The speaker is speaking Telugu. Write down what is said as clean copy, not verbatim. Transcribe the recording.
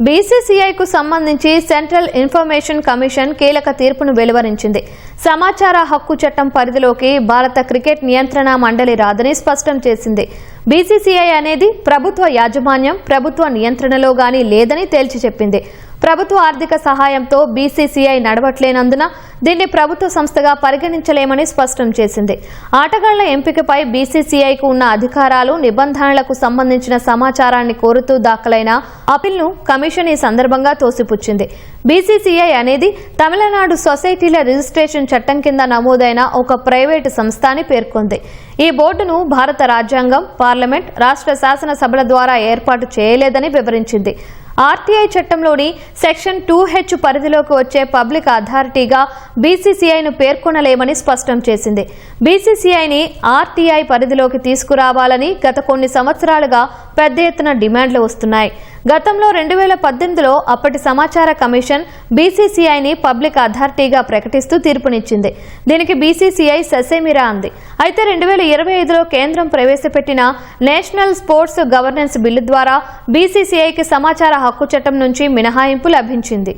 బీసీసీఐకు సంబంధించి సెంట్రల్ ఇన్ఫర్మేషన్ కమిషన్ కీలక తీర్పును వెలువరించింది. సమాచార హక్కు చట్టం పరిధిలోకి భారత క్రికెట్ నియంత్రణ మండలి రాదని స్పష్టం చేసింది. బీసీసీఐ అనేది ప్రభుత్వ యాజమాన్యం, ప్రభుత్వ నియంత్రణలో గానీ లేదని తేల్చి చెప్పింది. ప్రభుత్వ ఆర్థిక సహాయంతో బీసీసీఐ నడవట్లేనందున దీన్ని ప్రభుత్వ సంస్థగా పరిగణించలేమని స్పష్టం చేసింది. ఆటగాళ్ల ఎంపికపై బీసీసీఐకు ఉన్న అధికారాలు, నిబంధనలకు సంబంధించిన సమాచారాన్ని కోరుతూ దాఖలైన అప్పీల్ను కమిషన్ ఈ సందర్భంగా తోసిపుచ్చింది. బీసీసీఐ అనేది తమిళనాడు సొసైటీల రిజిస్ట్రేషన్ చట్టం కింద నమోదైన ఒక ప్రైవేటు సంస్థ అని పేర్కొంది. ఈ బోర్డును భారత రాజ్యాంగం, పార్లమెంట్, రాష్ట్ర శాసనసభల ద్వారా ఏర్పాటు చేయలేదని వివరించింది. ఆర్టీఐ చట్టంలోని సెక్షన్ 2H పరిధిలోకి వచ్చే పబ్లిక్ అథారిటీగా బీసీసీఐను పేర్కొనలేమని స్పష్టం చేసింది. బీసీసీఐని ఆర్టీఐ పరిధిలోకి తీసుకురావాలని గత కొన్ని సంవత్సరాలుగా పెద్ద ఎత్తున డిమాండ్లు వస్తున్నాయి. గతంలో 2018లో అప్పటి సమాచార కమిషన్ బీసీసీఐని పబ్లిక్ అథారిటీగా ప్రకటిస్తూ తీర్పునిచ్చింది. దీనికి బీసీసీఐ ససేమిరా అంది. అయితే 2025లో కేంద్రం ప్రవేశపెట్టిన నేషనల్ స్పోర్ట్స్ గవర్నెన్స్ బిల్లు ద్వారా బీసీసీఐకి సమాచార హక్కు చట్టం నుంచి మినహాయింపు లభించింది.